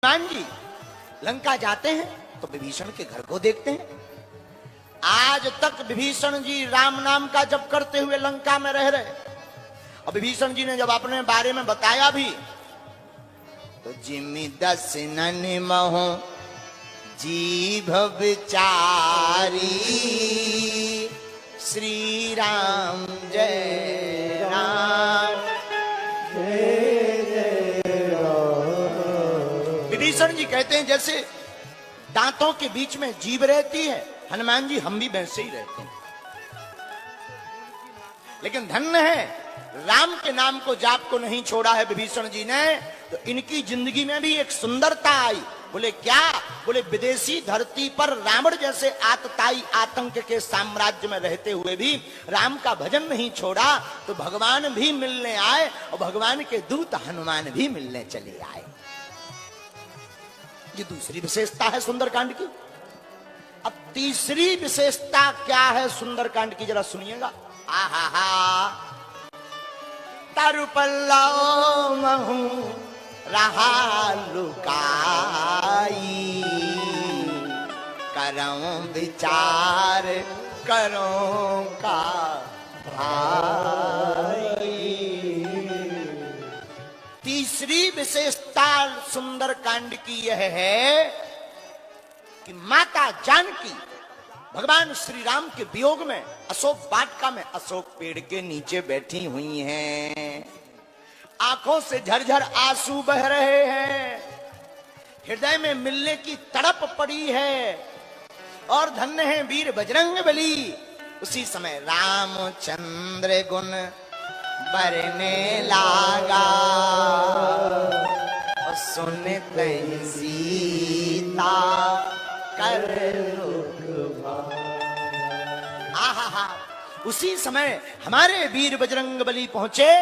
हनुमान जी लंका जाते हैं तो विभीषण के घर को देखते हैं। आज तक विभीषण जी राम नाम का जप करते हुए लंका में रह रहे। और विभीषण जी ने जब अपने बारे में बताया भी तो जिमि दस नन महो जीभ विचारी श्री राम जय राम विभीषण जी कहते हैं जैसे दांतों के बीच में जीभ रहती है, हनुमान जी हम भी वैसे ही रहते हैं। लेकिन धन्य है राम के नाम को जाप को नहीं छोड़ा है विभीषण जी ने, तो इनकी जिंदगी में भी एक सुंदरता आई। बोले क्या? बोले विदेशी धरती पर रावण जैसे आतताई आतंक के साम्राज्य में रहते हुए भी राम का भजन नहीं छोड़ा, तो भगवान भी मिलने आए और भगवान के दूत हनुमान भी मिलने चले आए। ये दूसरी विशेषता है सुंदरकांड की। अब तीसरी विशेषता क्या है सुंदरकांड की, जरा सुनिएगा। आहा तारुपल्लव महू रहा लुकाई, करूं विचार करूं का भाई। तीसरी विशेषता सुंदरकांड की यह है कि माता जानकी भगवान श्री राम के वियोग में अशोक वाटिका में अशोक पेड़ के नीचे बैठी हुई हैं। आंखों से झरझर आंसू बह रहे हैं, हृदय में मिलने की तड़प पड़ी है। और धन्य है वीर बजरंगबली। उसी समय रामचंद्र गुण बरने लागा, और सुनते सीता कर आहा। उसी समय हमारे वीर बजरंगबली पहुंचे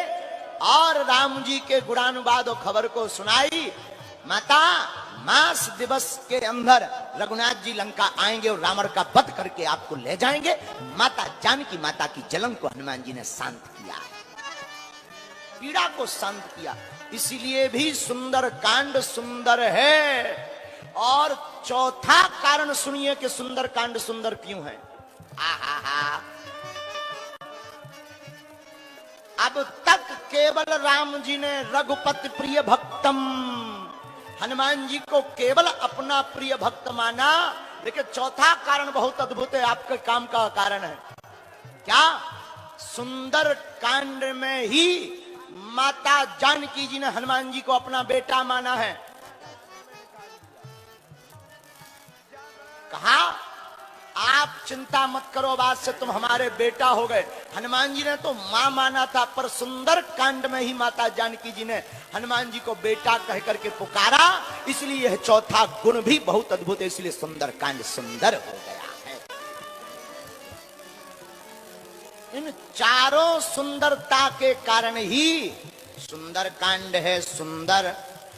और राम जी के गुणानुवाद और खबर को सुनाई। माता मास दिवस के अंदर रघुनाथ जी लंका आएंगे और रावण का वध करके आपको ले जाएंगे। माता जानकी माता की जलन को हनुमान जी ने शांत किया, पीड़ा को शांत किया। इसीलिए भी सुंदर कांड सुंदर है। और चौथा कारण सुनिए कि सुंदर कांड सुंदर क्यों है। आहा, अब तक केवल राम जी ने रघुपति प्रिय भक्तम हनुमान जी को केवल अपना प्रिय भक्त माना। लेकिन चौथा कारण बहुत अद्भुत है, आपके काम का कारण है। क्या? सुंदर कांड में ही माता जानकी जी ने हनुमान जी को अपना बेटा माना है। कहा आप चिंता मत करो, बात से तुम हमारे बेटा हो गए। हनुमान जी ने तो मां माना था, पर सुंदर कांड में ही माता जानकी जी ने हनुमान जी को बेटा कह करके पुकारा। इसलिए यह चौथा गुण भी बहुत अद्भुत है, इसलिए सुंदर कांड सुंदर हो गया है। इन चारों सुंदरता के कारण ही सुंदर कांड है सुंदर।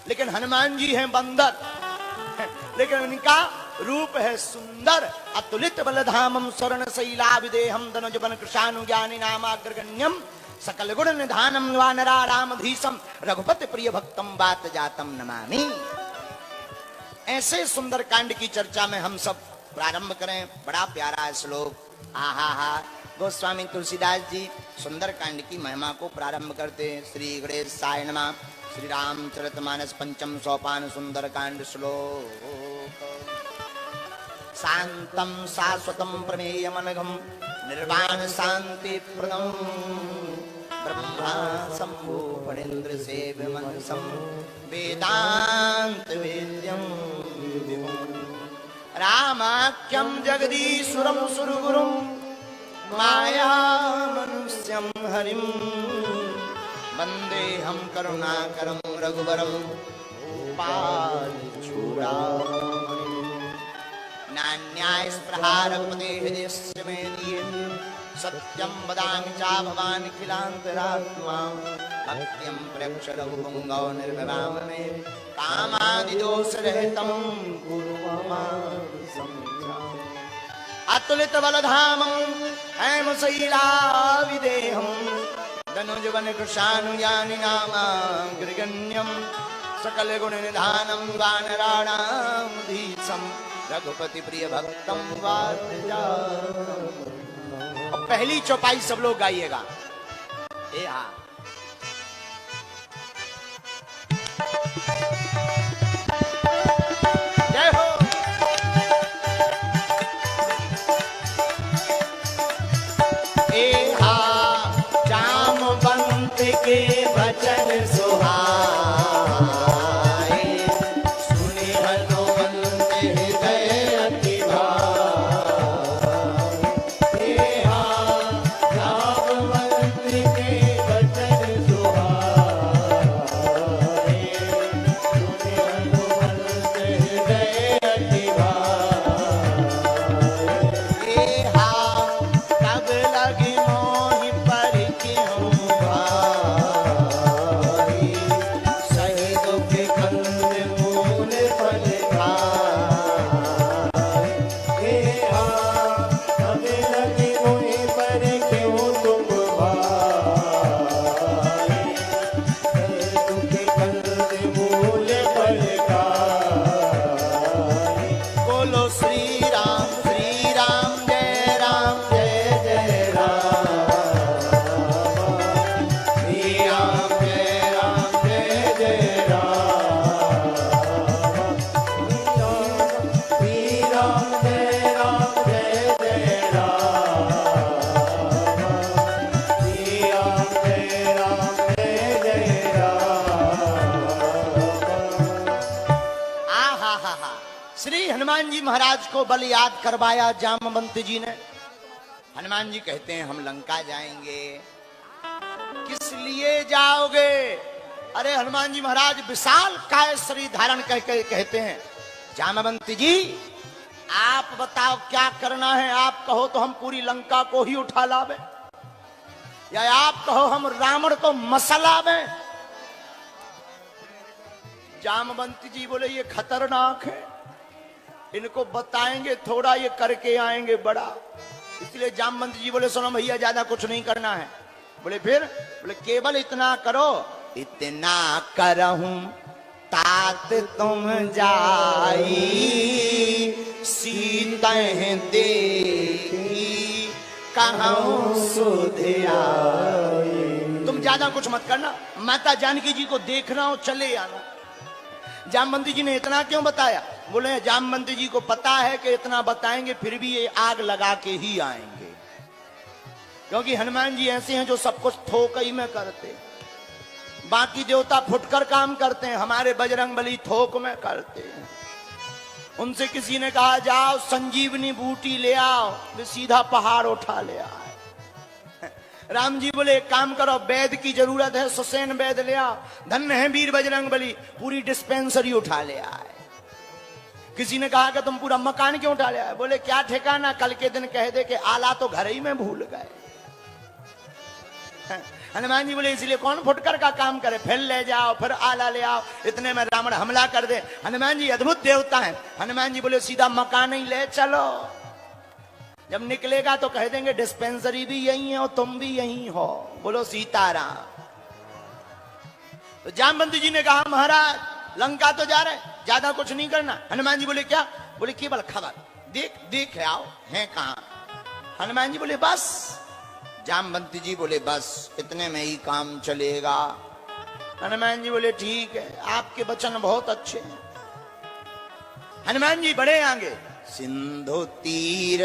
लेकिन हनुमान जी हैं बंदर, लेकिन उनका रूप है सुंदर। अतुलित बलधामम स्वर्ण शैला विदेहम धनुजबन कृशानुज्ञानी नामाग्रगण्यम सकल गुण निधानम वानरा रामधीशम रघुपति प्रिय भक्तम बात जातम नमामि। ऐसे सुंदर कांड की चर्चा में हम सब प्रारंभ करें। बड़ा प्यारा श्लोक। आहा, गोस्वामी तुलसीदास जी सुंदर कांड की महिमा को प्रारंभ करते हैं। श्री गणेशाय नमः। श्री रामचरितमानस पंचम सोपान सुंदर कांड श्लोक। शांतम शाश्वतम प्रमेयमनघम निर्वाण शांति प्रदम ब्रह्मा शंभु फणीन्द्र सेव्यमनसं वेदांत वेद्यम रामाख्यम जगदीश्वरम सुरगुरुम माया मनुष्यम हरिम वंदे हम करुणाकरम रघुवरम पालचूड़ामणिम्। नान्याय स्पृहारपते हृदयस्य मे दिये सत्यं वदामि चा भवान् अखिलान्तरात्मा। भक्त्यं प्रेक्ष रघुपुङ्गव निर्भराम मे कामादिदोषरहितं कुरु मां संध्याम्। अतुलित बलधामं हेमशैलाविदेहं धनुजवन कृशानुयानि नामाग्रगण्यं सकल गुण निधानम वानराणाम धीसम रघुपति प्रिय भक्तम अब पहली चौपाई सब लोग गाइएगा। ए हाँ जय हो। ए हाँ जामवंत के वचन सुहाए सुने हनुमंत हृदय अति भाए। ए हाँ जामवंत के वचन सुहाए सुने हनुमंत हृदय अति भाए। ए हाँ तब लगी मोहि पर क्यों भाई सही दुख कंद मूल फल खाए। ए हाँ तब लगी मोहि पर क्यों तुम भाई सही दुख कंद मूल फल खाए। बोलो श्री राम जय राम जय जय राम। श्री राम जय जय राम। श्री राम जय जय राम। श्री राम जय जय राम। आहा हा हा श्री हनुमान जी महाराज को बल याद करवाया जामवंत जी ने। हनुमान जी कहते हैं हम लंका जाएंगे। किस लिए जाओगे? अरे हनुमान जी महाराज विशाल काय शरीर धारण करके कहते हैं जामवंत जी आप बताओ क्या करना है। आप कहो तो हम पूरी लंका को ही उठा लावे या आप कहो हम रावण को मसलावे। जामवंत जी बोले ये खतरनाक है, इनको बताएंगे थोड़ा ये करके आएंगे बड़ा। इसलिए जामवंत जी बोले सुनो भैया ज्यादा कुछ नहीं करना है। बोले फिर? बोले केवल इतना करो इतना करहूं तात तुम जाई सीता देखी कहूं सुध आई। तुम ज्यादा कुछ मत करना, माता जानकी जी को देखना हो चले आना। जामवंत जी ने इतना क्यों बताया? बोले जामवंत जी को पता है कि इतना बताएंगे फिर भी ये आग लगा के ही आएंगे, क्योंकि हनुमान जी ऐसे हैं जो सब कुछ थोक ही में करते। बाकी देवता फुटकर काम करते हैं, हमारे बजरंगबली थोक में करते हैं। उनसे किसी ने कहा जाओ संजीवनी बूटी ले आओ, वे सीधा पहाड़ उठा ले आए। राम जी बोले एक काम करो वैद की जरूरत है, सुसैन वैद ले आओ। धन्य है वीर बजरंगबली, पूरी डिस्पेंसरी उठा ले आए। किसी ने कहा कि तुम पूरा मकान क्यों उठा ले आए? बोले क्या ठिकाना, कल के दिन कह दे कि आला तो घर ही में भूल गए। हनुमान जी बोले इसलिए कौन फुटकर का काम करे, फिर ले जाओ फिर आला ले आओ, इतने में रावण हमला कर दे। हनुमान जी अद्भुत देवता हैं। हनुमान जी बोले सीधा मकान ही ले चलो, जब निकलेगा तो कह देंगे डिस्पेंसरी भी यही है और तुम भी यही हो। बोलो सीताराम। तो जामवंत जी ने कहा महाराज लंका तो जा रहे, ज्यादा कुछ नहीं करना। हनुमान जी बोले क्या? बोले केवल खबर देख देख आओ है कहां। हनुमान जी बोले बस। जामवंत जी बोले बस इतने में ही काम चलेगा। हनुमान जी बोले ठीक है, आपके वचन बहुत अच्छे हैं। हनुमान जी बड़े आगे। सिंधु तीर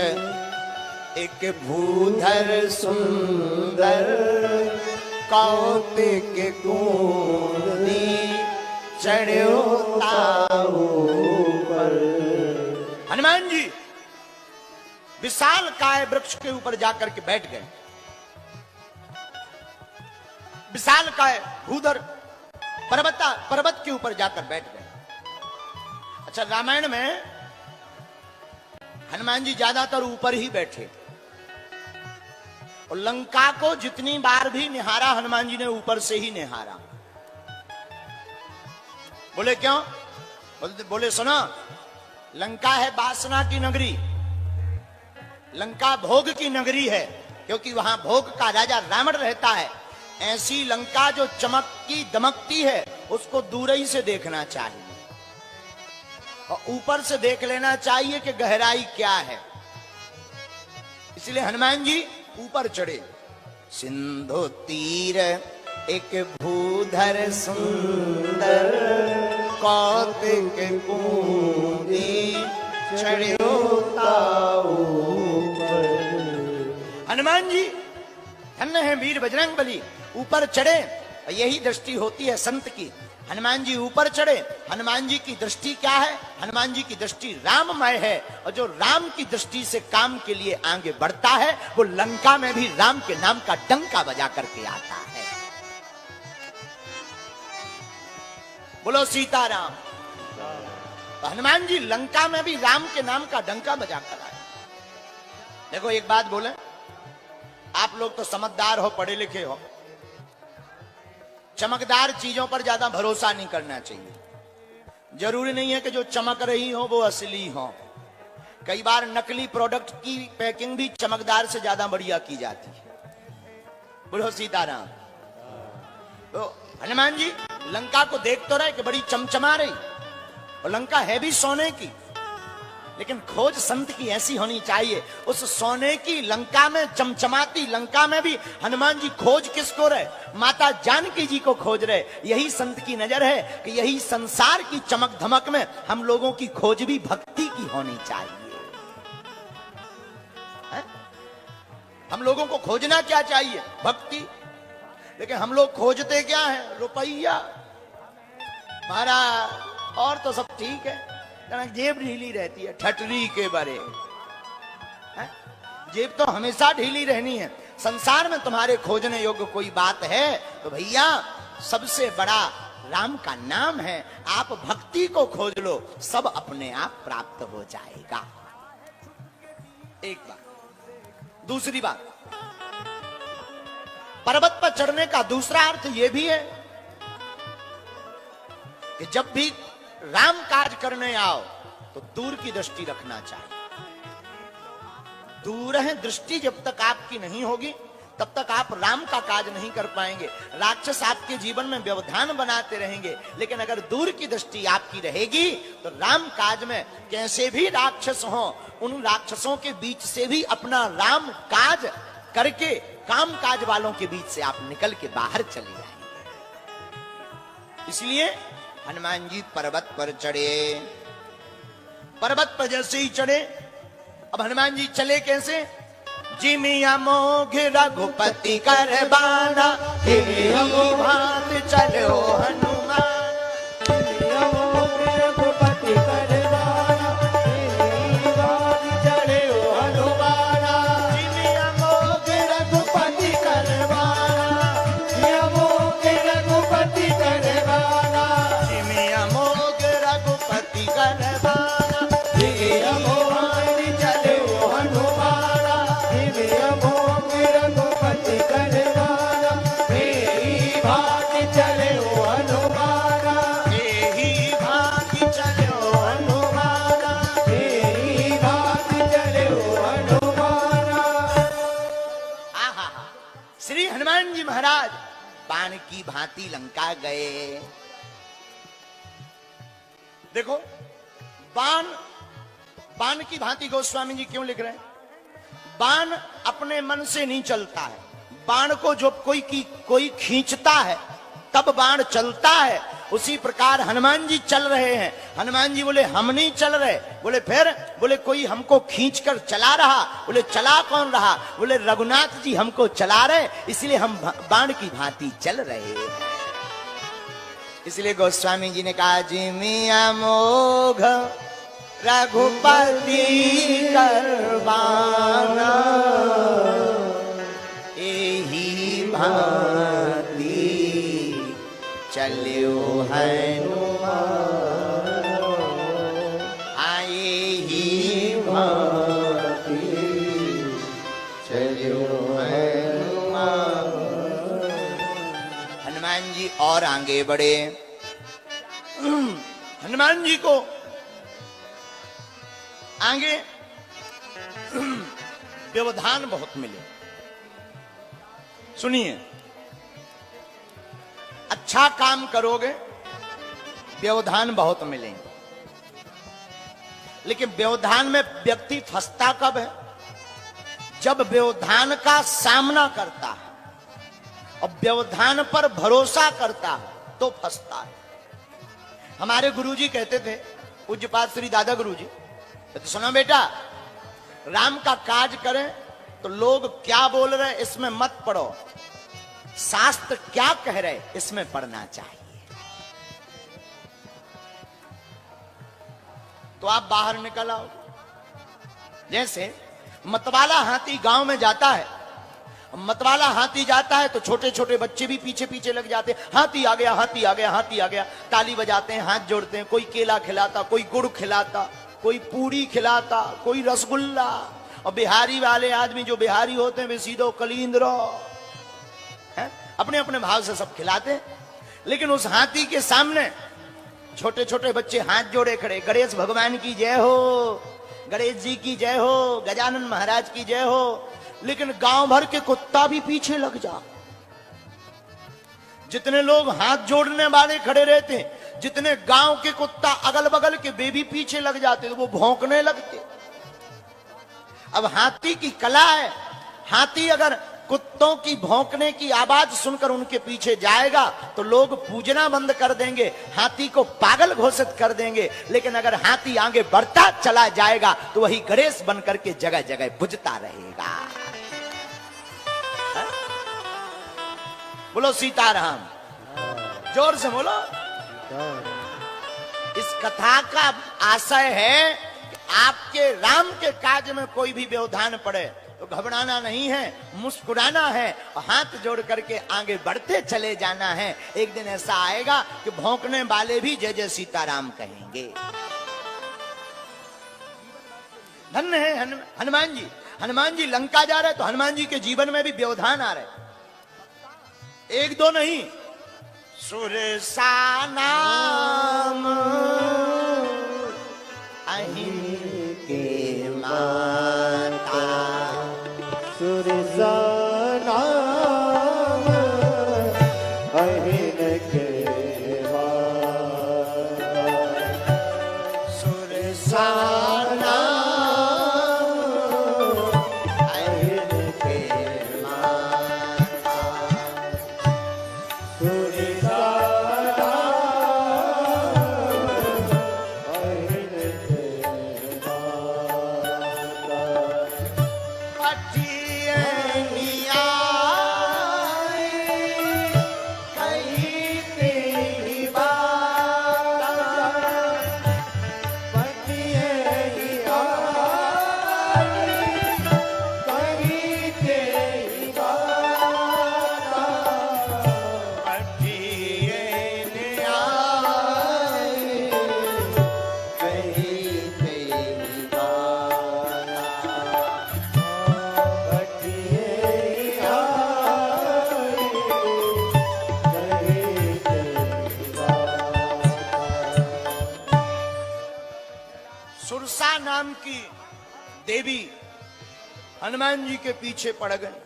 एक भूधर सुंदर कौतिक कूंदी चढ़ो ताऊ पर। हनुमान जी विशाल काय वृक्ष के ऊपर जाकर के बैठ गए। विशाल काय भूधर पर्वत के ऊपर जाकर बैठ गए। अच्छा रामायण में हनुमान जी ज्यादातर ऊपर ही बैठे और लंका को जितनी बार भी निहारा हनुमान जी ने ऊपर से ही निहारा। बोले क्यों? बोले सुनो लंका है वासना की नगरी, लंका भोग की नगरी है, क्योंकि वहां भोग का राजा रावण रहता है। ऐसी लंका जो चमकती दमकती है उसको दूर ही से देखना चाहिए और ऊपर से देख लेना चाहिए कि गहराई क्या है। इसलिए हनुमान जी ऊपर चढ़े। सिंधु तीर एक भूधर सुंदर, कौतिक पूंजी चढ़ो ताऊ पर। हनुमान जी धन्य है वीर बजरंग बली, ऊपर चढ़े। यही दृष्टि होती है संत की। हनुमान जी ऊपर चढ़े। हनुमान जी की दृष्टि क्या है? हनुमान जी की दृष्टि राममय है, और जो राम की दृष्टि से काम के लिए आगे बढ़ता है वो लंका में भी राम के नाम का डंका बजा करके आता है। बोलो सीताराम। तो हनुमान जी लंका में भी राम के नाम का डंका बजा कर आए। देखो एक बात बोले, आप लोग तो समझदार हो, पढ़े लिखे हो, चमकदार चीजों पर ज्यादा भरोसा नहीं करना चाहिए। जरूरी नहीं है कि जो चमक रही हो वो असली हो। कई बार नकली प्रोडक्ट की पैकिंग भी चमकदार से ज्यादा बढ़िया की जाती है। बोलो सीताराम। तो हनुमान जी लंका को देख तो रहे कि बड़ी चमचमा रही, और लंका है भी सोने की, लेकिन खोज संत की ऐसी होनी चाहिए, उस सोने की लंका में, चमचमाती लंका में भी हनुमान जी खोज किसको रहे? माता जानकी जी को खोज रहे। यही संत की नजर है कि यही संसार की चमक धमक में हम लोगों की खोज भी भक्ति की होनी चाहिए। है? हम लोगों को खोजना क्या चाहिए? भक्ति। लेकिन हम लोग खोजते क्या है? रुपया। महाराज और तो सब ठीक है, जेब ढीली रहती है, ठटरी के बारे। जेब तो हमेशा ढीली रहनी है। संसार में तुम्हारे खोजने योग्य कोई बात है तो भैया सबसे बड़ा राम का नाम है। आप भक्ति को खोज लो, सब अपने आप प्राप्त हो जाएगा। एक बात। दूसरी बात, पर्वत पर चढ़ने का दूसरा अर्थ यह भी है कि जब भी राम काज करने आओ तो दूर की दृष्टि रखना चाहिए। दूर है दृष्टि जब तक आपकी नहीं होगी तब तक आप राम का काज नहीं कर पाएंगे। राक्षस आपके जीवन में व्यवधान बनाते रहेंगे, लेकिन अगर दूर की दृष्टि आपकी रहेगी तो राम काज में कैसे भी राक्षस हो, उन राक्षसों के बीच से भी अपना राम काज करके काम काज वालों के बीच से आप निकल के बाहर चले जाएंगे। इसलिए हनुमान जी पर्वत पर चढ़े। पर्वत पर जैसे ही चढ़े, अब हनुमान जी चले कैसे? जिमिया मोघ रघुपति कर बाना, भात चलो हनुमान। जिमिया मोघ रघुपति कर बाना, भात चलो हनुमान। जिमिया मोघ रघुपति कर बाना, जिमिया मोघ रघुपति कर बाना। जिमिया मोघ रघुपति कर बाना, जिमिया मोघ चलो हनुमान। जिमिया मोघ रघुपति कर बाना, मेरी भात चलो हनुमान। मेरी भात चलो हनुमान। मेरी भात चलो हनुमान। आहा, श्री हनुमान जी महाराज बाण की भांति लंका गए। देखो बाण, बाण की भांति गोस्वामी जी क्यों लिख रहे हैं? बाण अपने मन से नहीं चलता है। बाण को जो कोई खींचता है तब बाण चलता है। उसी प्रकार हनुमान जी चल रहे हैं। हनुमान जी बोले हम नहीं चल रहे। बोले फिर? बोले कोई हमको खींचकर चला रहा। बोले चला कौन रहा? बोले रघुनाथ जी हमको चला रहे, इसलिए हम बाण की भांति चल रहे हैं। इसलिए गोस्वामी जी ने कहा जिमिया मोघ रघुपति करबाना, एही भांति चलो हनुमान। आए ही भांति चलो हनुमान। हनुमान जी और आगे बढ़े। हनुमान जी को आगे व्यवधान बहुत मिले। सुनिए, अच्छा काम करोगे व्यवधान बहुत मिलेंगे, लेकिन व्यवधान में व्यक्ति फंसता कब है? जब व्यवधान का सामना करता है और व्यवधान पर भरोसा करता है तो फंसता है। हमारे गुरुजी कहते थे, पूज्यपाद श्री दादा गुरुजी, तो सुनो बेटा, राम का काज करें तो लोग क्या बोल रहे इसमें मत पढ़ो, शास्त्र क्या कह रहे इसमें पढ़ना चाहिए। तो आप बाहर निकल आओ। जैसे मतवाला हाथी गांव में जाता है, मतवाला हाथी जाता है तो छोटे छोटे बच्चे भी पीछे पीछे लग जाते हैं, हाथी आ गया, हाथी आ गया, हाथी आ गया, ताली बजाते हैं, हाथ जोड़ते हैं, कोई केला खिलाता, कोई गुड़ खिलाता, कोई पूरी खिलाता, कोई रसगुल्ला। और बिहारी वाले आदमी जो बिहारी होते हैं वे सीधो कलींद्रो अपने अपने भाव से सब खिलाते हैं। लेकिन उस हाथी के सामने छोटे छोटे बच्चे हाथ जोड़े खड़े, गणेश भगवान की जय हो, गणेश जी की जय हो, गजानन महाराज की जय हो। लेकिन गांव भर के कुत्ता भी पीछे लग जा। जितने लोग हाथ जोड़ने वाले खड़े रहते हैं, जितने गांव के कुत्ता अगल बगल के वे भी पीछे लग जाते, तो वो भौंकने लगते। अब हाथी की कला है, हाथी अगर कुत्तों की भौंकने की आवाज सुनकर उनके पीछे जाएगा तो लोग पूजना बंद कर देंगे, हाथी को पागल घोषित कर देंगे। लेकिन अगर हाथी आगे बढ़ता चला जाएगा तो वही गणेश बनकर के जगह जगह बुझता रहेगा। बोलो सीताराम, जोर से बोलो। इस कथा का आशय है कि आपके राम के काज में कोई भी व्यवधान पड़े तो घबराना नहीं है, मुस्कुराना है और हाथ जोड़ करके आगे बढ़ते चले जाना है। एक दिन ऐसा आएगा कि भौंकने वाले भी जय जय सीताराम कहेंगे। धन्य है हनुमान जी। हनुमान जी लंका जा रहे तो हनुमान जी के जीवन में भी व्यवधान आ रहे, एक दो नहीं। सुरसा नाम अहिं के माता, सुरसा नाम अहिं के माता, सुरसा सुरसा नाम की देवी हनुमान जी के पीछे पड़ गई।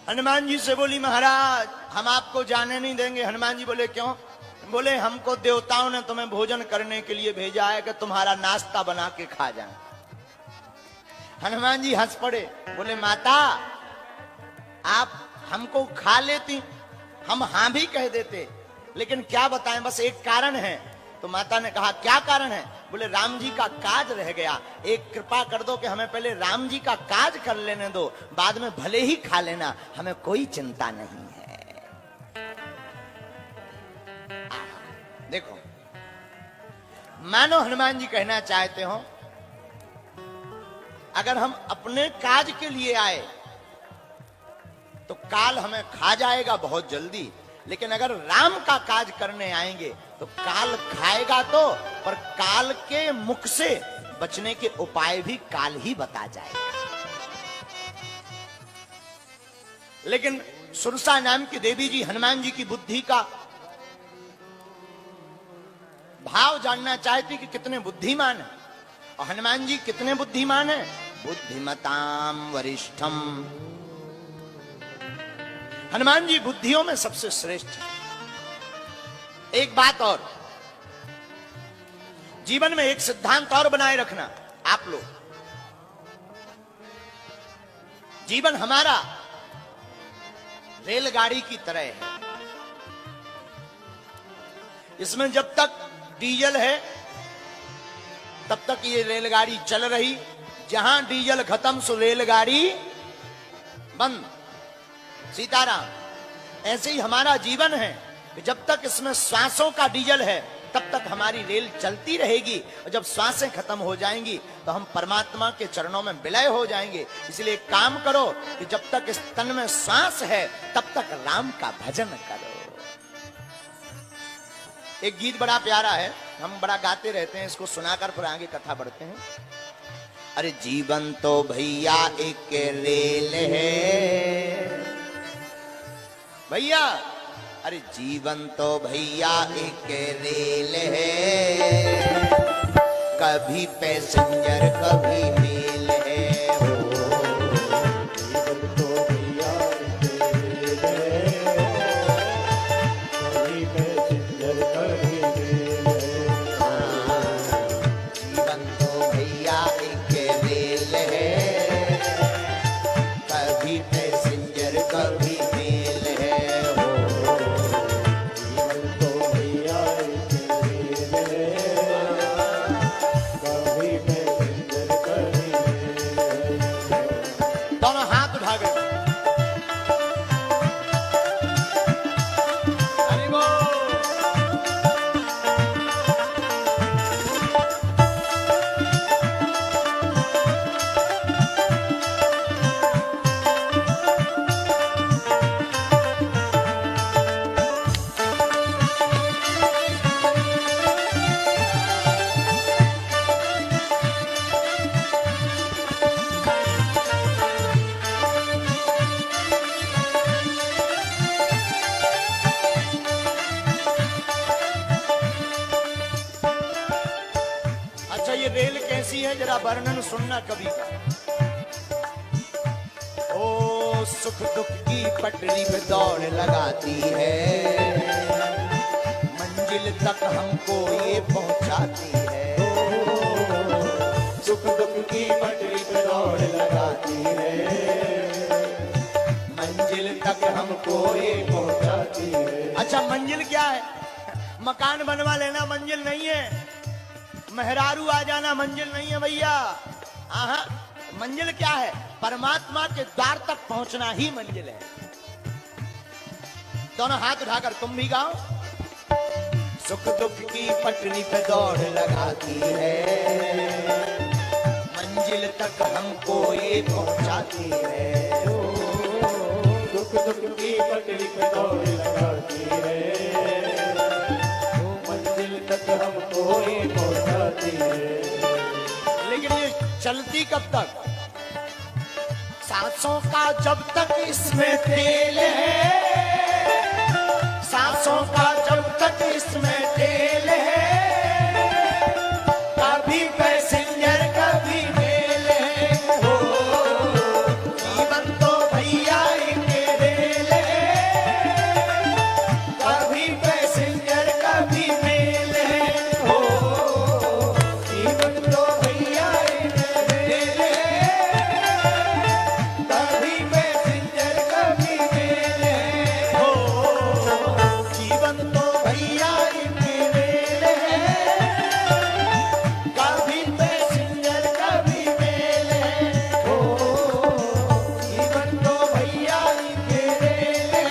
हनुमान जी से बोली, महाराज हम आपको जाने नहीं देंगे। हनुमान जी बोले, क्यों? बोले, हमको देवताओं ने तुम्हें भोजन करने के लिए भेजा है कि तुम्हारा नाश्ता बना के खा जाए। हनुमान जी हंस पड़े, बोले, माता आप हमको खा लेती, हम हाँ भी कह देते, लेकिन क्या बताएं, बस एक कारण है। तो माता ने कहा, क्या कारण है? बोले, राम जी का काज रह गया, एक कृपा कर दो कि हमें पहले राम जी का काज कर लेने दो, बाद में भले ही खा लेना, हमें कोई चिंता नहीं है। देखो, मानो हनुमान जी कहना चाहते हो, अगर हम अपने काज के लिए आए तो काल हमें खा जाएगा बहुत जल्दी, लेकिन अगर राम का काज करने आएंगे तो काल खाएगा तो, पर काल के मुख से बचने के उपाय भी काल ही बता जाएगा। लेकिन सुरसा नाम की देवी जी हनुमान जी की बुद्धि का भाव जानना चाहती कि कितने बुद्धिमान है। और हनुमान जी कितने बुद्धिमान है? बुद्धिमताम वरिष्ठम। हनुमान जी बुद्धियों में सबसे श्रेष्ठ है। एक बात और, जीवन में एक सिद्धांत और बनाए रखना आप लोग। जीवन हमारा रेलगाड़ी की तरह है। इसमें जब तक डीजल है तब तक ये रेलगाड़ी चल रही, जहां डीजल खत्म सो रेलगाड़ी बंद। सीताराम। ऐसे ही हमारा जीवन है कि जब तक इसमें श्वासों का डीजल है तब तक हमारी रेल चलती रहेगी, और जब श्वासें खत्म हो जाएंगी तो हम परमात्मा के चरणों में विलय हो जाएंगे। इसलिए काम करो कि जब तक इस तन में श्वास है तब तक राम का भजन करो। एक गीत बड़ा प्यारा है, हम बड़ा गाते रहते हैं, इसको सुनाकर फिर आगे कथा बढ़ते हैं। अरे जीवन तो भैया एक रेल है भैया, अरे जीवन तो भैया एक रेल है, कभी पैसेंजर कभी मेल है हो। जीवन तो भैया एक रेल है, कभी पैसेंजर कभी मेल है। जीवन तो भैया एक रेल है, कभी पैसेंजर कभी मेल है हो। जीवन तो भैया एक रेल है, कभी पैसेंजर कभी मेल है। दोनों हाथ उठा गए। हरि बोल। अच्छा, ये रेल कैसी है जरा वर्णन सुनना कभी का। ओ सुख दुख की पटरी पे दौड़ लगाती है, मंजिल तक हमको ये पहुंचाती है। सुख दुख की पटरी पे दौड़ लगाती है, मंजिल तक हमको ये पहुंचाती है। अच्छा, मंजिल क्या है? मकान बनवा लेना मंजिल नहीं है, मेहरारू आ जाना मंजिल नहीं है भैया। आहा, मंजिल क्या है? परमात्मा के द्वार तक पहुंचना ही मंजिल है। दोनों हाथ उठाकर तुम भी गाओ। सुख दुख की पटरी पे दौड़ लगाती है, मंजिल तक हमको ये पहुंचाती है। दुख दुख की पटरी पे दौड़ लगाती है, मंजिल तक हमको ये पहुंचाती है। लेकिन ये चलती कब तक? सांसों का जब तक इसमें तेल है, सांसों का जब तक इसमें तेल है, कभी पैसेंजर कभी मेल है हो। जीवन तो भैया एक रेल है, कभी पैसेंजर कभी मेल है हो। जीवन तो भैया एक रेल है, कभी पैसेंजर कभी मेल है हो। जीवन तो भैया एक रेल है, कभी पैसेंजर कभी मेल है हो। जीवन तो भैया एक रेल है,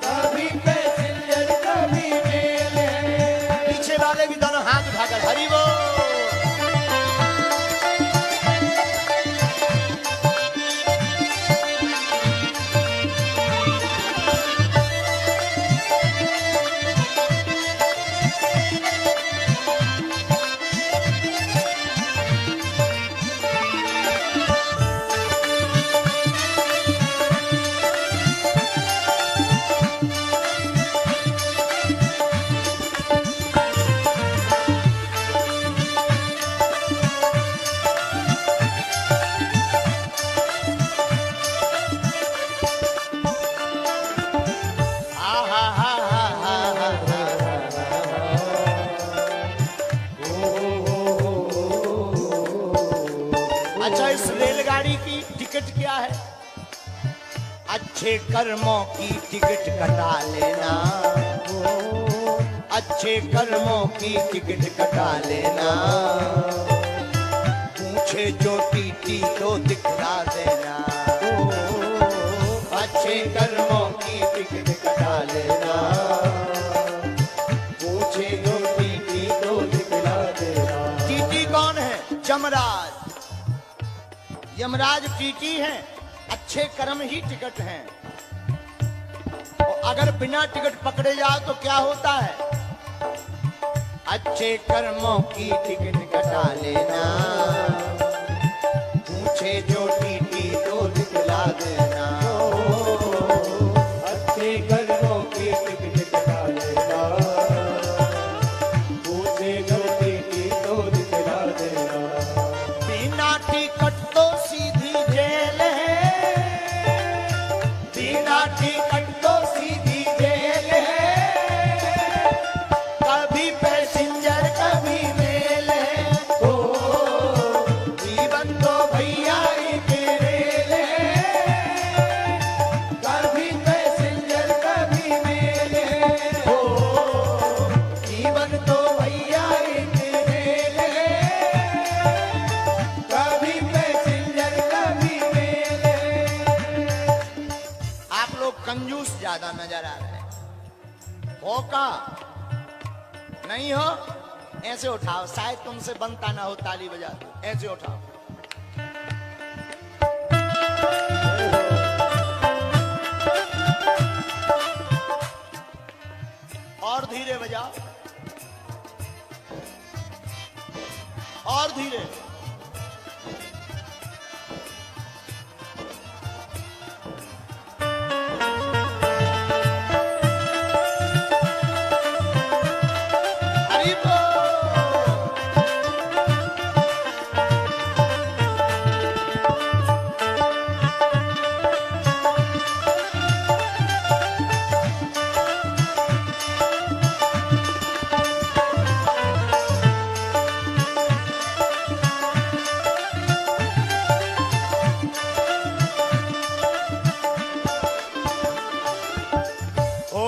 कभी पैसेंजर कभी मेल है। पीछे वाले भी दोनों हाथ उठाकर हरि बोल। अच्छे कर्मों की टिकट कटा लेना, अच्छे कर्मों की टिकट कटा लेना, पूछे जो टीटी तो दिखला देना, अच्छे कर्मों की टिकट कटा लेना, पूछे जो टीटी तो दिखला देना। टीटी कौन है? यमराज। यमराज टीटी है। अच्छे कर्म ही टिकट हैं, और अगर बिना टिकट पकड़े जाओ तो क्या होता है? अच्छे कर्मों की टिकट कटा लेना, पूछे जो टीटी तो दिखला देना, अच्छे कर्मों की टिकट कटा लेना, पूछे जो टीटी तो दिखला देना। बिना टिकट तो सीधी जेल है, बिना टिकट तो सीधी जेल है, कभी पैसेंजर कभी मेल है, ओ जीवन तो भैया एक रेल है, कभी पैसेंजर कभी मेल है, ओ जीवन तो भैया एक रेल है, कभी पैसेंजर कभी मेल है। आप लोग कंजूस ज्यादा नजर आ रहे हैं, हो का नहीं हो? ऐसे उठाओ, शायद तुमसे बनता ना हो ताली बजा दो, ऐसे उठाओ। और धीरे बजाओ, और धीरे। हरि बोल। हो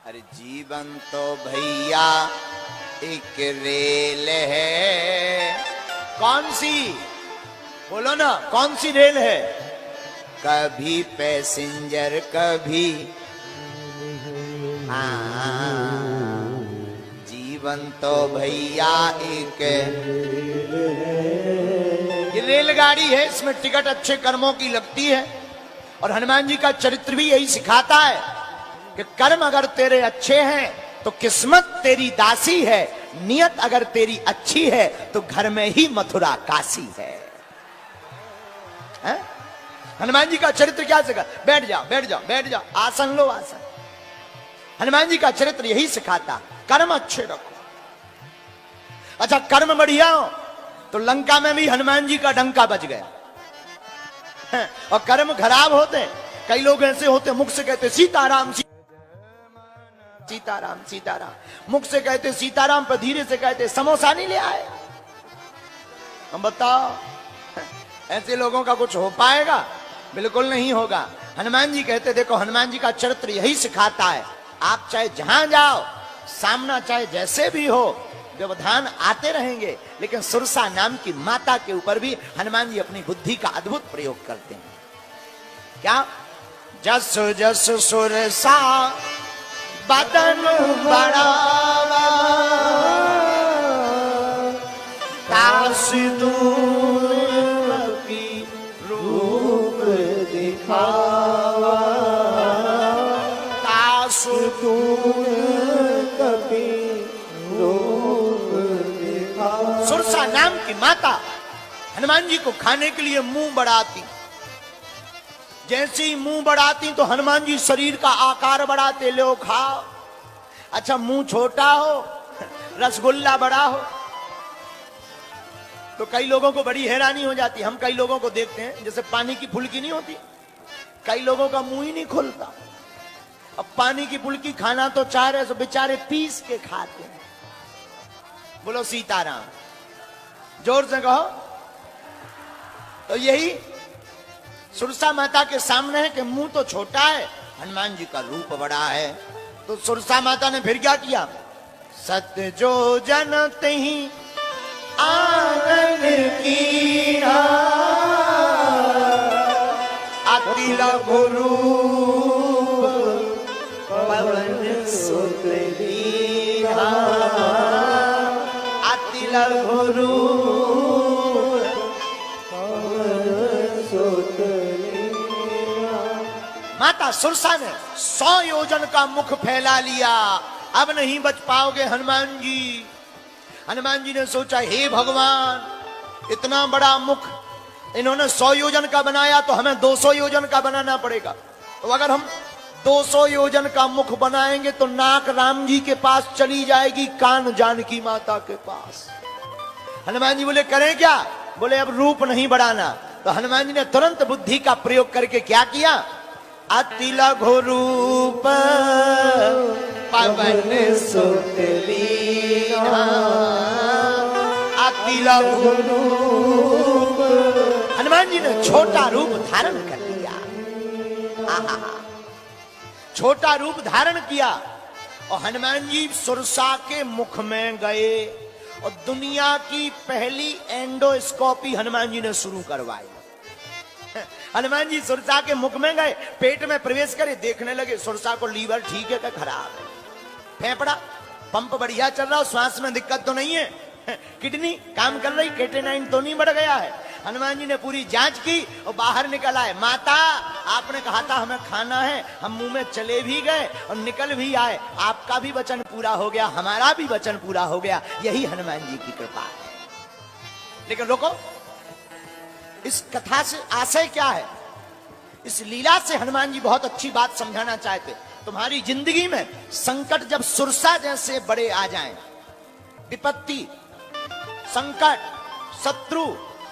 अरे जीवन तो भैया एक रेल है। कौन सी? बोलो ना, कौन सी रेल है? कभी पैसेंजर कभी जीवन तो भैया एक ये रेलगाड़ी है, इसमें टिकट अच्छे कर्मों की लगती है। और हनुमान जी का चरित्र भी यही सिखाता है कि कर्म अगर तेरे अच्छे हैं तो किस्मत तेरी दासी है, नियत अगर तेरी अच्छी है तो घर में ही मथुरा काशी है। हनुमान जी का चरित्र क्या सिखा? बैठ जाओ बैठ जाओ बैठ जाओ, आसन लो आसन। हनुमान जी का चरित्र यही सिखाता, कर्म अच्छे रखो। अच्छा, कर्म बढ़िया हो तो लंका में भी हनुमान जी का डंका बज गया। और कर्म खराब होते, कई लोग ऐसे होते मुख से कहते सीताराम सीताराम सीताराम, मुख से कहते सीताराम पर धीरे से कहते समोसा नहीं ले आए। हम बताओ, ऐसे लोगों का कुछ हो पाएगा? बिल्कुल नहीं होगा। हनुमान जी कहते, देखो हनुमान जी का चरित्र यही सिखाता है, आप चाहे जहां जाओ, सामना चाहे जैसे भी हो, व्यवधान आते रहेंगे, लेकिन सुरसा नाम की माता के ऊपर भी हनुमान जी अपनी बुद्धि का अद्भुत प्रयोग करते हैं। क्या? जस जस सुरसा बदन बढ़ावा, तास दूर की रूप दिखावा, तास दूर कभी रूप दिखावा। सुरसा नाम की माता हनुमान जी को खाने के लिए मुंह बढ़ाती। जैसे ही मुंह बढ़ाती तो हनुमान जी शरीर का आकार बढ़ाते, लो खाओ। अच्छा, मुंह छोटा हो, रसगुल्ला बड़ा हो, तो कई लोगों को बड़ी हैरानी हो जाती। हम कई लोगों को देखते हैं, जैसे पानी की फुल्की नहीं होती, कई लोगों का मुंह ही नहीं खुलता। अब पानी की फुल्की खाना तो चाह रहे, तो बेचारे पीस के खाते हैं। बोलो सीताराम, जोर से कहो। तो यही सुरसा माता के सामने है कि मुंह तो छोटा है, हनुमान जी का रूप बड़ा है। तो सुरसा माता ने फिर क्या किया? सत्य जो जनते ही आंगन कीना, अति लघु रूप पवन सुत दीना, अति लघु रूप पवन सुत दीना। माता सुरसा ने 100 योजन का मुख फैला लिया। अब नहीं बच पाओगे हनुमान जी। हनुमान जी ने सोचा, हे भगवान, इतना बड़ा मुख इन्होंने 100 योजन का बनाया, तो हमें 200 योजन का बनाना पड़ेगा। तो अगर हम 200 योजन का मुख बनाएंगे तो नाक राम जी के पास चली जाएगी, कान जानकी माता के पास। हनुमान जी बोले, करें क्या? बोले, अब रूप नहीं बढ़ाना। तो हनुमान जी ने तुरंत बुद्धि का प्रयोग करके क्या किया? अति लघु रूप पवन सुत लीना, अति लघु रूप। हनुमान जी ने छोटा रूप धारण कर लिया। छोटा रूप धारण किया और हनुमान जी सुरसा के मुख में गए और दुनिया की पहली एंडोस्कोपी हनुमान जी ने शुरू करवाई। हनुमान जी सुरसा के मुख में गए, पेट में प्रवेश करे, देखने लगे सुरसा को लीवर ठीक है क्या खराब है, फेफड़ा पंप बढ़िया चल रहा, श्वास में दिक्कत तो नहीं है, किडनी काम कर रही, केटेनाइन तो नहीं बढ़ गया है। हनुमान जी ने पूरी जांच की और बाहर निकल आए। माता, आपने कहा था हमें खाना है, हम मुंह में चले भी गए और निकल भी आए, आपका भी वचन पूरा हो गया, हमारा भी वचन पूरा हो गया। यही हनुमान जी की कृपा है। लेकिन रुको, इस कथा से आशय क्या है? इस लीला से हनुमान जी बहुत अच्छी बात समझाना चाहते। तुम्हारी जिंदगी में संकट जब सुरसा जैसे बड़े आ जाएं, विपत्ति, संकट, शत्रु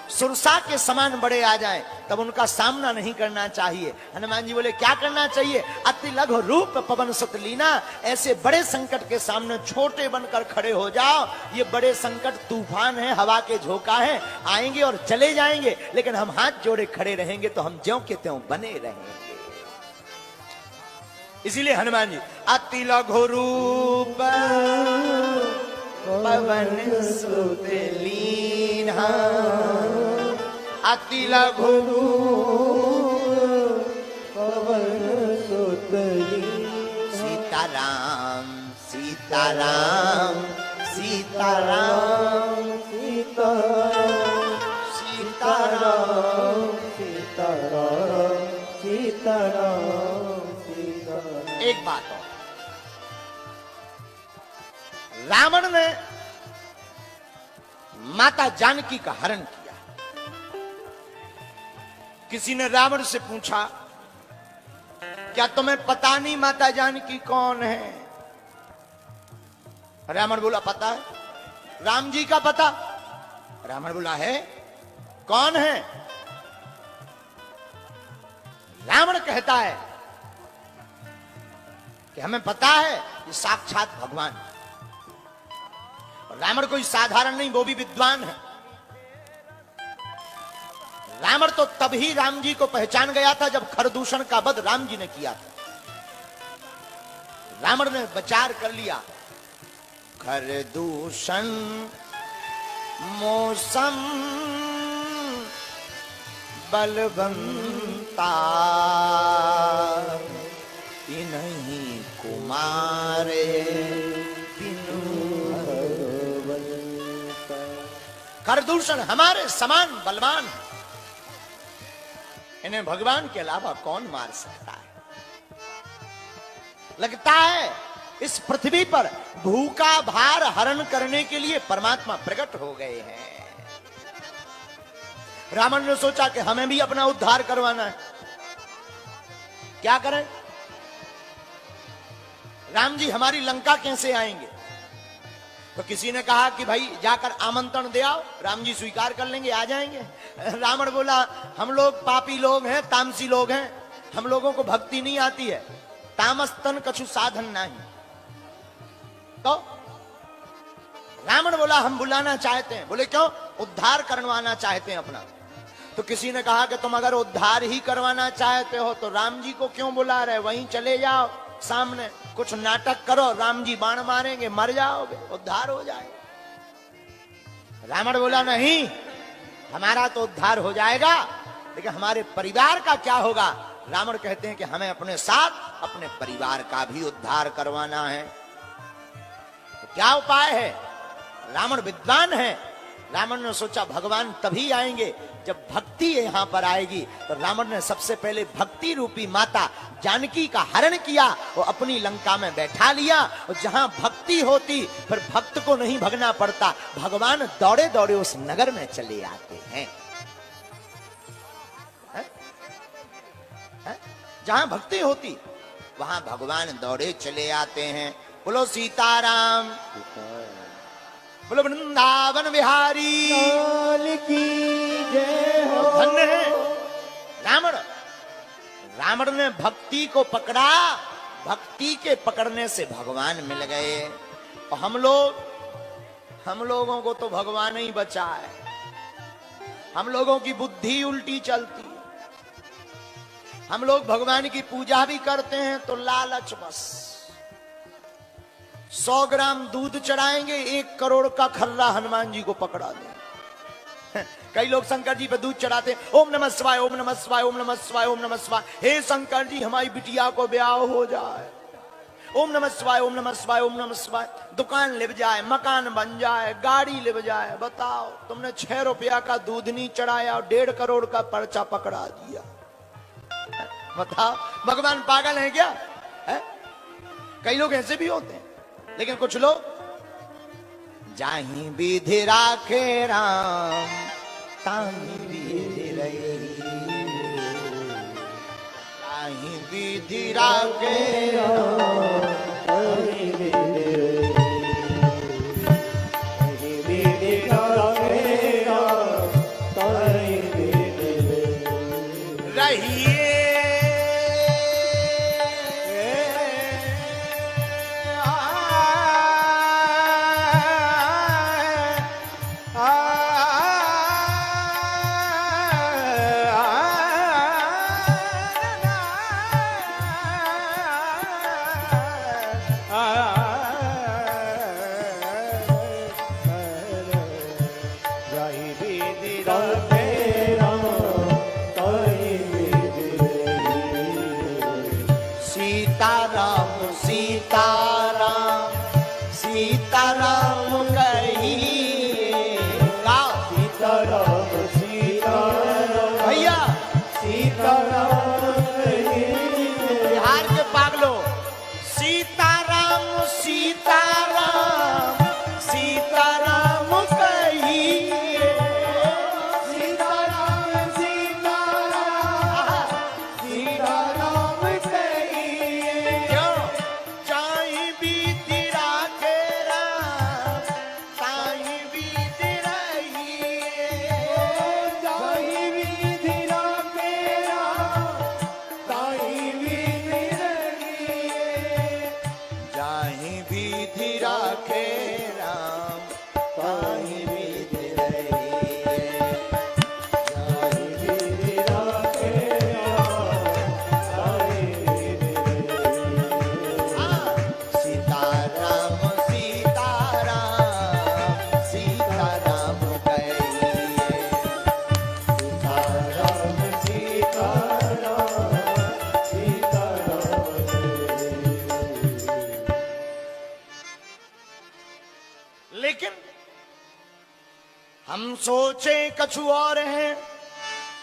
सुरसा के समान बड़े आ जाएं, तब उनका सामना नहीं करना चाहिए। हनुमान जी बोले, क्या करना चाहिए? अति लघु रूप पवन सुत लीना। ऐसे बड़े संकट के सामने छोटे बनकर खड़े हो जाओ। ये बड़े संकट तूफान है, हवा के झोंका है, आएंगे और चले जाएंगे, लेकिन हम हाथ जोड़े खड़े रहेंगे तो हम ज्यों के त्यों बने रहेंगे। इसीलिए हनुमान जी अति लघु रूप पवन सुत लीन्हा, अति लघु पवन सुत सीताराम सीताराम सीताराम सीताराम सीताराम। सीताराम सीताराम सीताराम। एक बात और, रावण ने माता जानकी का हरण किया। किसी ने रावण से पूछा, क्या तुम्हें पता नहीं माता जानकी कौन है? रावण बोला पता है। राम जी का पता? रावण बोला है। कौन है? रावण कहता है कि हमें पता है ये साक्षात भगवान। रावण कोई साधारण नहीं, वो भी विद्वान है। रावण तो तभी राम जी को पहचान गया था जब खरदूषण का वध राम जी ने किया था। रावण ने विचार कर लिया, खरदूषण मौसम बलवंता, इन्हीं कुमारे खरदूषण हमारे समान बलवान है, इन्हें भगवान के अलावा कौन मार सकता है? लगता है इस पृथ्वी पर भूखा भार हरण करने के लिए परमात्मा प्रकट हो गए हैं। रावण ने सोचा कि हमें भी अपना उद्धार करवाना है। क्या करें? राम जी हमारी लंका कैसे आएंगे? तो किसी ने कहा कि भाई जाकर आमंत्रण दे आओ, राम जी स्वीकार कर लेंगे, आ जाएंगे। रावण बोला, हम लोग पापी लोग हैं, तामसी लोग हैं, हम लोगों को भक्ति नहीं आती है, तामस्तन कछु साधन नहीं। तो रावण बोला हम बुलाना चाहते हैं। बोले क्यों? उद्धार करवाना चाहते हैं अपना। तो किसी ने कहा कि तुम अगर उद्धार ही करवाना चाहते हो तो राम जी को क्यों बुला रहे? वहीं चले जाओ सामने, कुछ नाटक करो, राम जी बाण मारेंगे, मर जाओगे, उद्धार हो जाएगा। रावण बोला नहीं, हमारा तो उद्धार हो जाएगा, लेकिन हमारे परिवार का क्या होगा? रावण कहते हैं कि हमें अपने साथ अपने परिवार का भी उद्धार करवाना है। तो क्या उपाय है? रावण विद्वान है। रावण ने सोचा भगवान तभी आएंगे जब भक्ति यहां पर आएगी। तो रावण ने सबसे पहले भक्ति रूपी माता जानकी का हरण किया, वो अपनी लंका में बैठा लिया। और जहां भक्ति होती फिर भक्त को नहीं भगना पड़ता, भगवान दौड़े दौड़े उस नगर में चले आते हैं। जहां भक्ति होती वहां भगवान दौड़े चले आते हैं। बोलो सीताराम, बोलो वृंदावन बिहारी लाल की जय हो। धन्य है रावण। रावण ने भक्ति को पकड़ा, भक्ति के पकड़ने से भगवान मिल गए। और हम लोगों को तो भगवान ही बचा है। हम लोगों की बुद्धि उल्टी चलती है। हम लोग भगवान की पूजा भी करते हैं तो लालच बस। 100 ग्राम दूध चढ़ाएंगे, 1 करोड़ का खर्रा हनुमान जी को पकड़ा दें। कई लोग शंकर जी पे दूध चढ़ाते हैं, ओम नमः शिवाय, ओम नमः शिवाय, ओम नमः शिवाय, ओम नमः शिवाय। हे शंकर जी हमारी बिटिया को ब्याह हो जाए, ओम नमः शिवाय, ओम नमः शिवाय, ओम नमः शिवाय। दुकान लिप जाए, मकान बन जाए, गाड़ी लिप जाए। बताओ, तुमने 6 रुपया का दूध नहीं चढ़ाया और 1.5 करोड़ का पर्चा पकड़ा दिया। बताओ भगवान पागल है क्या? है? कई लोग ऐसे भी होते हैं। लेकिन कुछ लोग जाहि विधि राखे राम ताहि विधि रही, जाहि विधि राखे राम ताहि विधि राखे राम ताहि विधि रहिए। सीताराम सीताराम सीताराम कहिए गाओ सीताराम सीताराम भैया सीताराम बिहार के पागलो सीताराम सीताराम सीताराम कहिए सीताराम सीताराम सीताराम कहिए क्यों चाहे बीती राखे राम ताई बीती रहिए ताई विधि राखेरा ताई विधि रहिए जाहि विधि राखे राम ताहि विधि रहिए ताई विधि राखेरा ताई विधि रहिए सीताराम सीताराम सीताराम कहिए सीताराम सीताराम सीताराम लेकिन हम सोचे कछु और हैं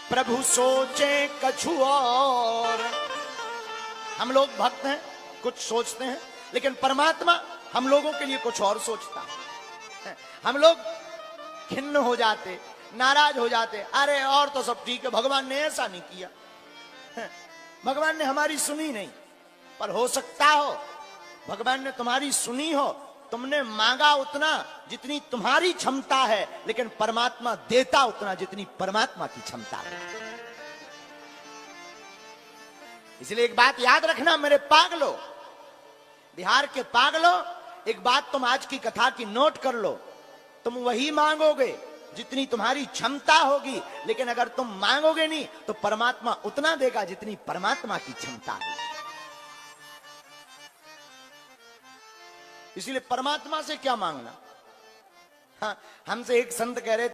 प्रभु सोचे कछु और हम लोग भक्त हैं कुछ सोचते हैं लेकिन परमात्मा हम लोगों के लिए कुछ और सोचता है हम लोग खिन्न हो जाते नाराज हो जाते अरे और तो सब ठीक है भगवान ने ऐसा नहीं किया भगवान ने हमारी सुनी नहीं पर हो सकता हो भगवान ने तुम्हारी सुनी हो तुमने मांगा उतना जितनी तुम्हारी क्षमता है लेकिन परमात्मा देता उतना जितनी परमात्मा की क्षमता है इसलिए एक बात याद रखना मेरे पागलो बिहार के पागलो एक बात तुम आज की कथा की नोट कर लो तुम वही मांगोगे जितनी तुम्हारी क्षमता होगी लेकिन अगर तुम मांगोगे नहीं तो परमात्मा उतना देगा जितनी परमात्मा की क्षमता है इसलिए परमात्मा से क्या मांगना हाँ हमसे एक संत कह रहे